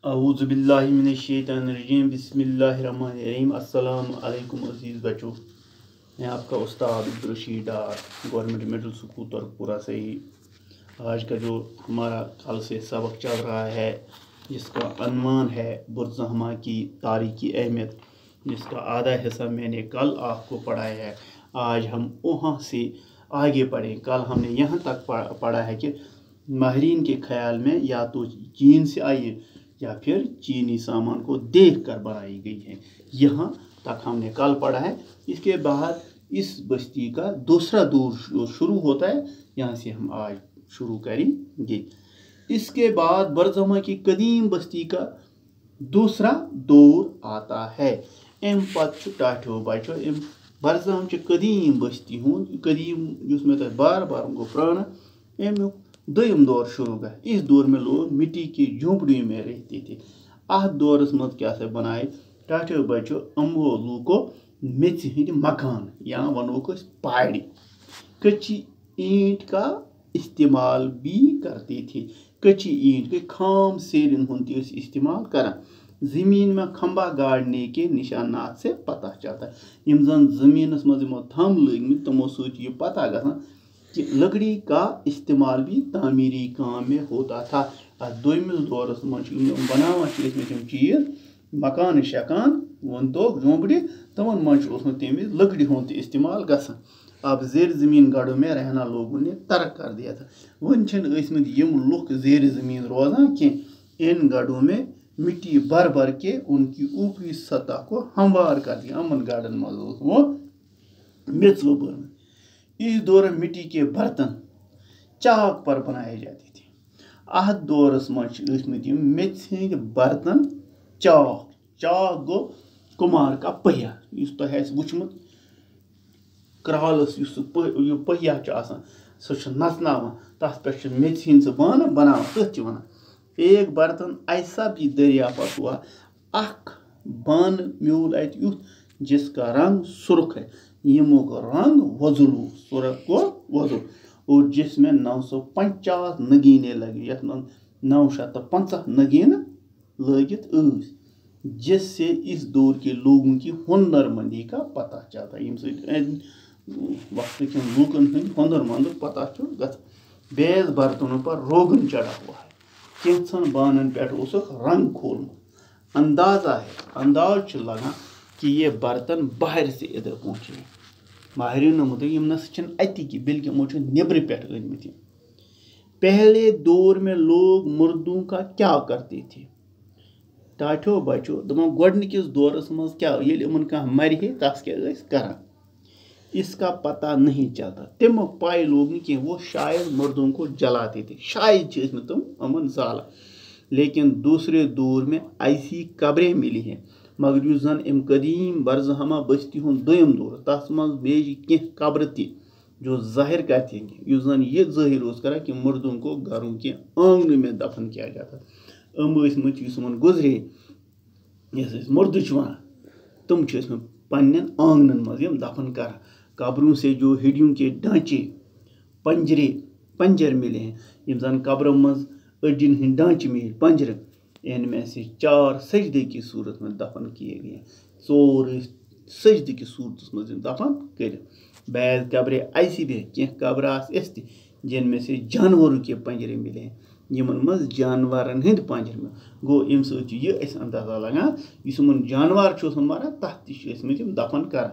اعوذ باللہ من الشیطان الرجیم بسم اللہ الرحمن الرحیم السلام علیکم عزیز بچوں. میں آپ کا استاد Abdul Rashid Dar government middle school Turkpora سے ہی. آج کا جو ہمارا کل سے سبق چل رہا ہے جس کا عنوان ہے برزہما کی تاریخی اہمیت، جس کا آدھا حصہ میں نے کل آپ کو پڑھایا ہے. آج ہم وہاں سے آگے پڑھیں. کل ہم نے یہاں تک پڑھا ہے کہ ماہرین کے خیال میں یا تو چین سے آئی یا پھر چینی سامان کو دیکھ کر بنائی گئی ہے. یہاں تک ہم نے کل پڑھا ہے. اس کے بعد اس بستی کا دوسرا دور شروع ہوتا ہے، یہاں سے ہم آج شروع کریں گے. اس کے بعد برزہما کی قدیم بستی کا دوسرا دور آتا ہے. ام پتہ ٹاٹھو بچو برزہم چہ قدیم بستی ہوں قدیم اس میں بار بار گو پرانا امیک دویم دور شروع گا. اس دور میں لوگ مٹی کی جھونپڑیوں میں رہتے تھے. ات دورس مز کیا سا بنائے ٹاٹھو بچو امو لوکو میژ ہند مکان یا ونوک پہاڑی کچی اینٹ کا استعمال بھی کرتے تھے. کچی اینٹ کے خام سیرن ہند استعمال کران. زمین میں کھمبا گاڑنے کے نشانات سے پتہ چلتا ہے. یم زن زمینس مز تھم لگمت تمو سۭتۍ یہ پتہ گژھان کہ لکڑی کا استعمال بھی تعمیری کام میں ہوتا تھا. دویمس دورس مز بناوان تم چیز مکان شکان ون تو جھونپڑی تمن مز تم لکڑی ہند استعمال گژھان. اب زیر زمین گڑھوں میں رہنا لوگوں نے ترک کر دیا تھا. ون یم لوگ زیر زمین روزان کی ان گڑھوں میں مٹی بھر بھر کے ان کی اوپری سطح کو ہموار کر دیا. امن گاڑن مز وہ میژ بھر. اس دور میں مٹی کے برتن چاک پر بنائے جاتے تھے. ات دورس مز میژ ہند برتن چاک گو کمار کا پہیہ اس تہ وچمت کرالس پہیہ سہ نژناوان تر پہ میژ ہند بانہ بناوان تھی ونان. ایک برتن ایسا بھی دریافت ہوا. اخ بانہ میول ات یُتھ جس کا رنگ سرخ ہے. یمک رنگ وۄزُل سرخ کو وۄزُل اور جس میں 950 نگینے لگے یتھ من 950 نگین لگت جس سے اس دور کے لوگوں کی ہنر مندی کا پتہ چلتا ہے. یم وقت کے لوکن ہند ہنر مند پتہ گژھان. بیس برتنوں پر روغن چڑھا ہوا ہے. کینچن بانن پہ رنگ کھولمت. انداز لگان کہ یہ برتن باہر سے ادھر پہنچے. ماہرین مطلب یم نہ اتی بلکہ ہمو نبر پہ انمت. پہلے دور میں لوگ مردوں کا کیا کرتے تھے ٹاٹھو بچو دپان گۄڈنِکِس دورس مز کیا ییٚلہِ یِمن کانٛہہ مرِ ہے تس کیا ٲسۍ کران اس کا پتہ نہیں چلتا. تمو پائی لوگ نہیں کینٛہہ. وہ شاید مردوں کو جلاتے تھے. شاید تم امن زالان. لیکن دوسرے دور میں ایسی قبریں ملی ہیں. مگر اس زن ام قدیم برزہما بستی ہند دویم دور تس مز بیجی کی قبر تہ جو ظاہر کرتے ہیں اس زن یہ ظاہر اس کران کہ مردوں کو گھروں کے آنگن میں دفن کیا جاتا. مت گزرے یس مردچ ونان تم پنن آنگنن مز دفن کران. قبروں سے جو ہڈیوں کے ڈھانچے پنجر ملے ہیں. یم زن قبروں مز اڈین ہند ڈھانچے ملے پنجر ان میں سے 4 سجدے کی صورت میں دفن کیے گئے ہیں. ژور سجدے کی صورت میں دفن کر. بعض قبریں ایسی بھی کی قبر اس جن میں سے جانوروں کے پنجرے ملے ہیں. یمن مز جانورن ہند پنجر میں گو ام سی یہ اندازہ لگان اس جانور مران تک تم دفن کران.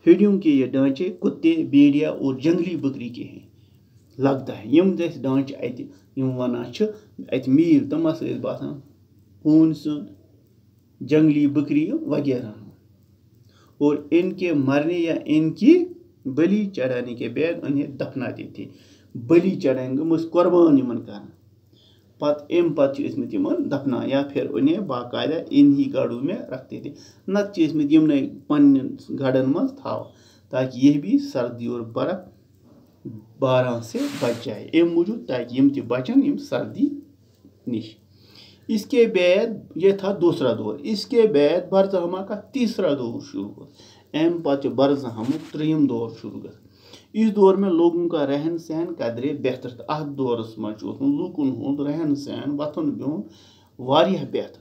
ہڈیوں کے یہ ڈھانچے کتے بیڑیا اور جنگلی بکری کے ہیں لگتا ہے. یم ڈھانچہ ونان ات میل تم باسان ہون سند جنگلی بکری وغیرہ. اور ان کے مرنے یا ان کی بلی چڑھانے کے بعد انہیں دفناتے تھے. بلی چڑھائیں گے قربان کرنا پتہ دفنا یا پھر انہیں باقاعدہ انہی گڑھوں میں رکھتے تھے. نت پن گڑھن مز تھا تاکہ یہ بھی سردی اور برف باران سے بچ جائے. ام موجود تاکہ یم تہ بچن سردی نش. اس کے بعد یہ تھا دوسرا دور. اس کے بعد برزہما کا تیسرا دور شروع ہوا. ام پتہ برزہمک تریم دور شروع گیا. اس دور میں لوگوں کا رہن سہن قدرے بہتر تھا. ات دورس مز لوکن ہند رہن سہن وتھن بہن واریاہ بہتر.